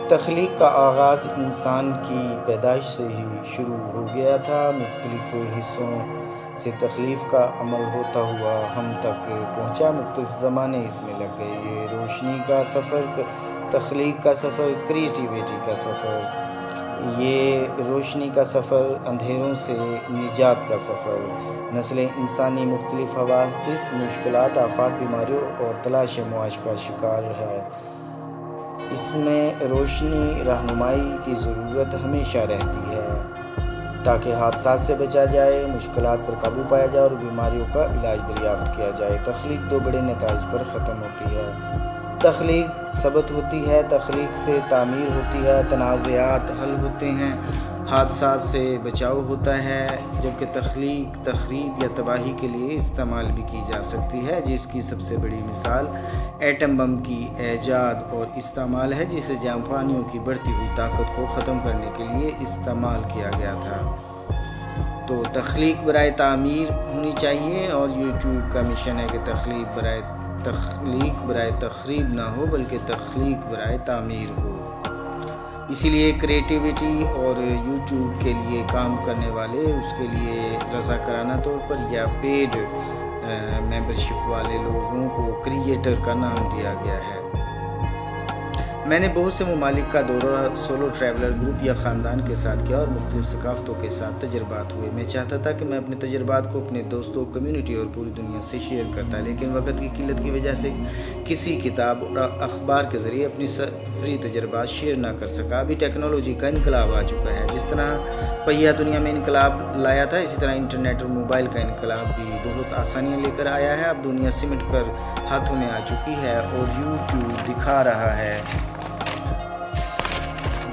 تخلیق کا آغاز انسان کی پیدائش سے ہی شروع ہو گیا تھا۔ مختلف حصوں سے تخلیق کا عمل ہوتا ہوا ہم تک پہنچا، مختلف زمانے اس میں لگ گئے۔ یہ روشنی کا سفر، تخلیق کا سفر، کریٹیویٹی کا سفر، یہ روشنی کا سفر، اندھیروں سے نجات کا سفر، نسل انسانی مختلف حوادث، مشکلات، آفات، بیماریوں اور تلاش معاش کا شکار ہے۔ اس میں روشنی رہنمائی کی ضرورت ہمیشہ رہتی ہے تاکہ حادثات سے بچا جائے، مشکلات پر قابو پایا جائے اور بیماریوں کا علاج دریافت کیا جائے۔ تخلیق دو بڑے نتائج پر ختم ہوتی ہے۔ تخلیق ثبت ہوتی ہے، تخلیق سے تعمیر ہوتی ہے، تنازعات حل ہوتے ہیں، حادثات سے بچاؤ ہوتا ہے، جبکہ تخلیق تخریب یا تباہی کے لیے استعمال بھی کی جا سکتی ہے، جس کی سب سے بڑی مثال ایٹم بم کی ایجاد اور استعمال ہے، جسے جاپانیوں کی بڑھتی ہوئی طاقت کو ختم کرنے کے لیے استعمال کیا گیا تھا۔ تو تخلیق برائے تعمیر ہونی چاہیے، اور یوٹیوب کا مشن ہے کہ تخلیق برائے تخریب نہ ہو بلکہ تخلیق برائے تعمیر ہو۔ اسی لیے کریٹیویٹی اور یوٹیوب کے لیے کام کرنے والے، اس کے لیے رضاکارانہ طور پر یا پیڈ ممبرشپ والے لوگوں کو کریٹر کا نام دیا گیا ہے۔ میں نے بہت سے ممالک کا دورہ سولو ٹریولر گروپ یا خاندان کے ساتھ کیا اور مختلف ثقافتوں کے ساتھ تجربات ہوئے۔ میں چاہتا تھا کہ میں اپنے تجربات کو اپنے دوستوں، کمیونٹی اور پوری دنیا سے شیئر کرتا، لیکن وقت کی قلت کی وجہ سے کسی کتاب اور اخبار کے ذریعے اپنی سفری تجربات شیئر نہ کر سکا۔ ابھی ٹیکنالوجی کا انقلاب آ چکا ہے۔ جس طرح پہیہ دنیا میں انقلاب لایا تھا، اسی طرح انٹرنیٹ اور موبائل کا انقلاب بھی بہت آسانیاں لے کر آیا ہے۔ اب دنیا سمٹ کر ہاتھوں میں آ چکی ہے اور یوٹیوب دکھا رہا ہے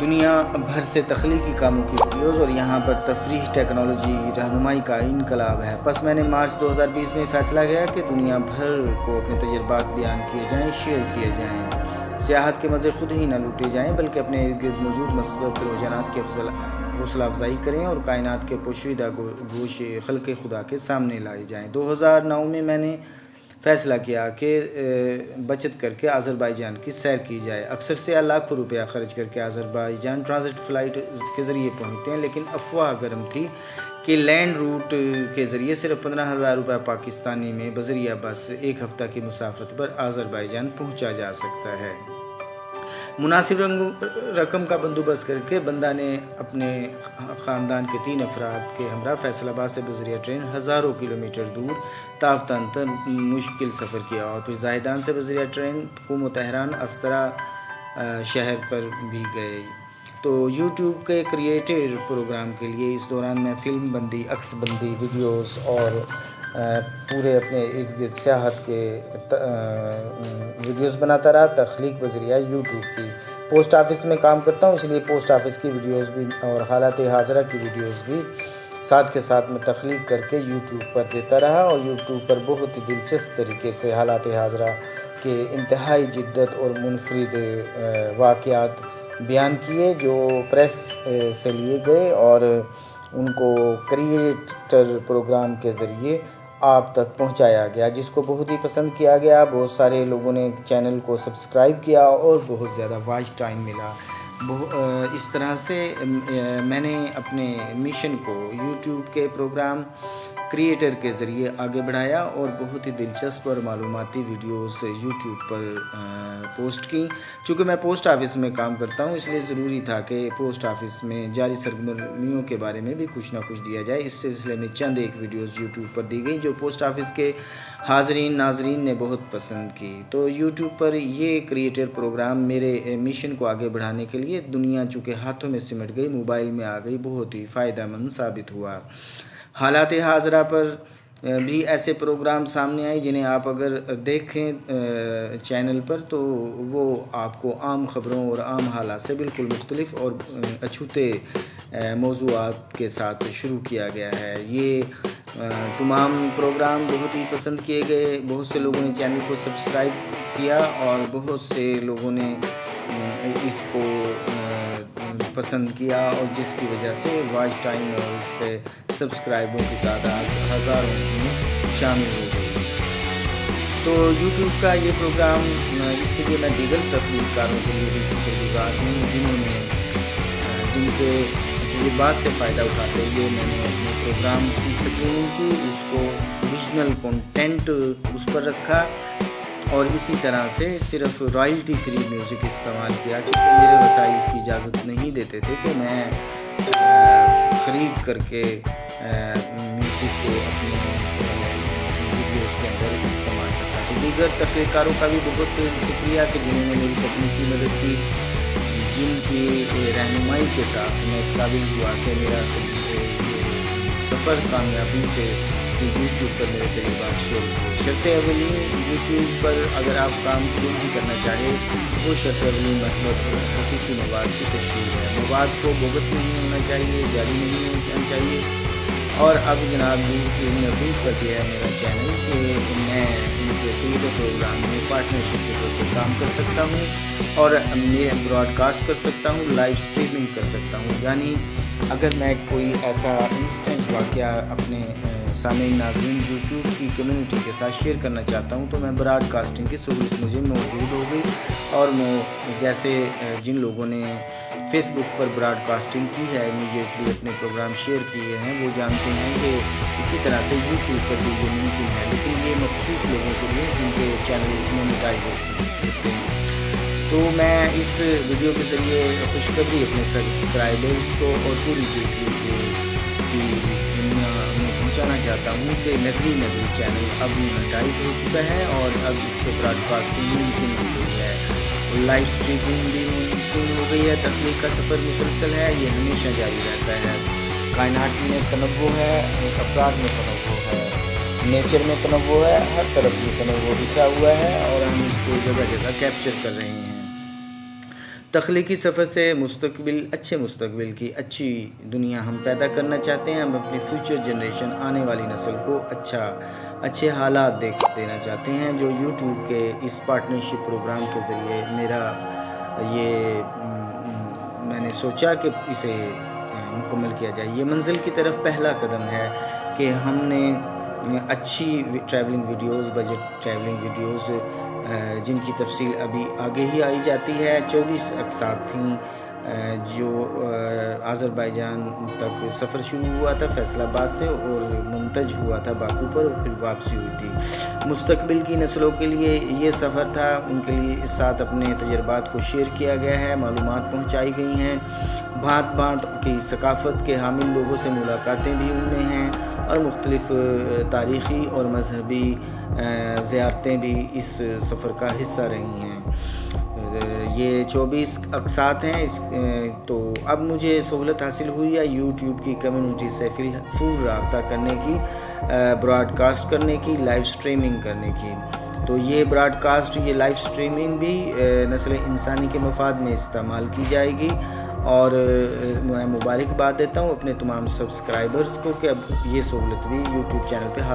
دنیا بھر سے تخلیقی کاموں کی ویڈیوز، اور یہاں پر تفریح، ٹیکنالوجی، رہنمائی کا انقلاب ہے۔ پس میں نے مارچ 2020 میں فیصلہ کیا کہ دنیا بھر کو اپنے تجربات بیان کیے جائیں، شیئر کیے جائیں۔ سیاحت کے مزے خود ہی نہ لوٹے جائیں بلکہ اپنے ارد گرد موجود مثبت رجحانات کی حوصلہ افزائی کریں اور کائنات کے پوشیدہ گوشے خلق خدا کے سامنے لائے جائیں۔ 2009 میں میں نے فیصلہ کیا کہ بچت کر کے آذربائیجان کی سیر کی جائے۔ اکثر سیاح لاکھوں روپیہ خرچ کر کے آذربائیجان ٹرانزٹ فلائٹ کے ذریعے پہنچتے ہیں، لیکن افواہ گرم تھی کہ لینڈ روٹ کے ذریعے صرف 15,000 روپے پاکستانی میں بذریعہ بس ایک ہفتہ کی مسافت پر آذربائیجان پہنچا جا سکتا ہے۔ مناسب رقم کا بندوبست کر کے بندہ نے اپنے خاندان کے 3 افراد کے ہمراہ فیصل آباد سے بذریعہ ٹرین ہزاروں کلومیٹر دور تافتن مشکل سفر کیا، اور پھر زاہدان سے بذریعہ ٹرین قم و تہران استرا شہر پر بھی گئے۔ تو یوٹیوب کے کریٹر پروگرام کے لیے اس دوران میں فلم بندی، عکس بندی، ویڈیوز اور پورے اپنے ارد گرد سیاحت کے ویڈیوز بناتا رہا۔ تخلیق بذریعہ یوٹیوب کی پوسٹ آفس میں کام کرتا ہوں، اس لیے پوسٹ آفس کی ویڈیوز بھی اور حالات حاضرہ کی ویڈیوز بھی ساتھ کے ساتھ میں تخلیق کر کے یوٹیوب پر دیتا رہا، اور یوٹیوب پر بہت ہی دلچسپ طریقے سے حالات حاضرہ کے انتہائی جدت اور منفرد واقعات بیان کیے جو پریس سے لیے گئے اور ان کو کریٹر پروگرام کے ذریعے آپ تک پہنچایا گیا، جس کو بہت ہی پسند کیا گیا۔ بہت سارے لوگوں نے چینل کو سبسکرائب کیا اور بہت زیادہ واچ ٹائم ملا۔ اس طرح سے میں نے اپنے مشن کو یوٹیوب کے پروگرام کریٹر کے ذریعے آگے بڑھایا اور بہت ہی دلچسپ اور معلوماتی ویڈیوز یوٹیوب پر پوسٹ کی۔ چونکہ میں پوسٹ آفس میں کام کرتا ہوں، اس لیے ضروری تھا کہ پوسٹ آفس میں جاری سرگرمیوں کے بارے میں بھی کچھ نہ کچھ دیا جائے۔ اس سلسلے میں چند ایک ویڈیوز یوٹیوب پر دی گئی جو پوسٹ آفس کے حاضرین ناظرین نے بہت پسند کی۔ تو یوٹیوب پر یہ کریٹر پروگرام میرے مشن کو آگے بڑھانے کے لیے، دنیا چونکہ ہاتھوں میں سمٹ گئی، موبائل میں آ گئی، بہت ہی فائدہ مند ثابت ہوا۔ حالات حاضرہ پر بھی ایسے پروگرام سامنے آئے جنہیں آپ اگر دیکھیں چینل پر تو وہ آپ کو عام خبروں اور عام حالات سے بالکل مختلف اور اچھوتے موضوعات کے ساتھ شروع کیا گیا ہے۔ یہ تمام پروگرام بہت ہی پسند کیے گئے، بہت سے لوگوں نے چینل کو سبسکرائب کیا اور بہت سے لوگوں نے اس کو پسند کیا، اور جس کی وجہ سے واچ ٹائم اور اس پہ سبسکرائبروں کی تعداد ہزاروں میں شامل ہو گئی۔ تو یوٹیوب کا یہ پروگرام اس کے لیے میں دیگر تخلیقکاروں کے لیے بھی شکرگزار ہوں جن کے تجربات سے فائدہ اٹھاتے ہوئے میں نے اپنے پروگرام کی اسکریننگ کی، اس کو اوریجنل کنٹینٹ اس پر رکھا اور اسی طرح سے صرف رائلٹی فری میوزک استعمال کیا، کیونکہ میرے وسائل اس کی اجازت نہیں دیتے تھے کہ میں خرید کر کے میوزک کو اپنے ویڈیوز کے اندر استعمال کرتا تھا۔ دیگر تخلیقکاروں کا بھی بہت شکریہ کہ جنہوں نے میری تکنیکی مدد کی، جن کی رہنمائی کے ساتھ میں اس قابل ہوا کہ میرا سفر کامیابی سے یوٹیوب پر میرے تجربات شیئر ہوئے۔ شرط اولی یوٹیوب پر اگر آپ کام کوئی بھی کرنا چاہیں، وہ شرط اولی مثبت حقیقی مواد کی تشہیر ہے۔ مواد کو بوگس نہیں ہونا چاہیے، جعلی نہیں ہونا چاہیے۔ اور اب جناب یوٹیوب نے اپروو کر دیا ہے میرا چینل کہ میں ان کے پروگرام میں پارٹنرشپ کے طور پر کام کر سکتا ہوں اور میں براڈ کاسٹ کر سکتا ہوں، لائیو اسٹریمنگ کر سکتا ہوں۔ یعنی اگر میں کوئی ایسا انسٹنٹ واقعہ اپنے سامعین ناظرین یوٹیوب کی کمیونٹی کے ساتھ شیئر کرنا چاہتا ہوں تو میں براڈ کاسٹنگ کی سہولت مجھے موجود ہو گئی، اور میں جیسے جن لوگوں نے فیس بک پر براڈ کاسٹنگ کی ہے، امیڈیٹلی اپنے پروگرام شیئر کیے ہیں، وہ جانتے ہیں کہ اسی طرح سے یوٹیوب پر بھی یہ ممکن ہے، لیکن یہ مخصوص لوگوں کے لیے جن کے چینل مونیٹائز ہوتے ہیں۔ تو میں اس ویڈیو کے ذریعے خوشخبری اپنے سبسکرائبرز کو اور پوری یوٹیوب کی دنیا میں پہنچانا چاہتا ہوں کہ نگری چینل اب مونیٹائز ہو چکا ہے اور اب اس سے براڈ کاسٹنگ ممکن ہو گئی ہے، لائیو اسٹریمنگ بھی ممکن ہو گئی ہے۔ تخلیق کا سفر مسلسل ہے، یہ ہمیشہ جاری رہتا ہے۔ کائنات میں تنوع ہے، افراد میں تنوع ہے، نیچر میں تنوع ہے، ہر طرف یہ تنوع بکھرا ہوا ہے اور ہم اس کو جگہ جگہ کیپچر کر رہے ہیں۔ تخلیقی سفر سے اچھے مستقبل کی اچھی دنیا ہم پیدا کرنا چاہتے ہیں۔ ہم اپنی فیوچر جنریشن، آنے والی نسل کو اچھے حالات دینا چاہتے ہیں، جو یوٹیوب کے اس پارٹنرشپ پروگرام کے ذریعے میں نے سوچا کہ اسے مکمل کیا جائے۔ یہ منزل کی طرف پہلا قدم ہے کہ ہم نے اچھی travelling videos, budget travelling videos جن کی تفصیل ابھی آگے ہی آئی جاتی ہے، 24 اقساط تھیں جو آذربائیجان تک سفر شروع ہوا تھا فیصل آباد سے اور منتج ہوا تھا باکو پر اور پھر واپسی ہوئی تھی۔ مستقبل کی نسلوں کے لیے یہ سفر تھا، ان کے لیے اس ساتھ اپنے تجربات کو شیئر کیا گیا ہے، معلومات پہنچائی گئی ہیں، بھانت کی ثقافت کے حامل لوگوں سے ملاقاتیں بھی ان میں ہیں، اور مختلف تاریخی اور مذہبی زیارتیں بھی اس سفر کا حصہ رہی ہیں۔ یہ 24 اقساط ہیں، تو اب مجھے سہولت حاصل ہوئی ہے یوٹیوب کی کمیونٹی سے فل رابطہ کرنے کی، براڈ کاسٹ کرنے کی، لائیو اسٹریمنگ کرنے کی۔ تو یہ براڈ کاسٹ، یہ لائیو اسٹریمنگ بھی نسل انسانی کے مفاد میں استعمال کی جائے گی، اور میں مبارکباد دیتا ہوں اپنے تمام سبسکرائبرز کو کہ اب یہ سہولت بھی یوٹیوب چینل پہ حاصل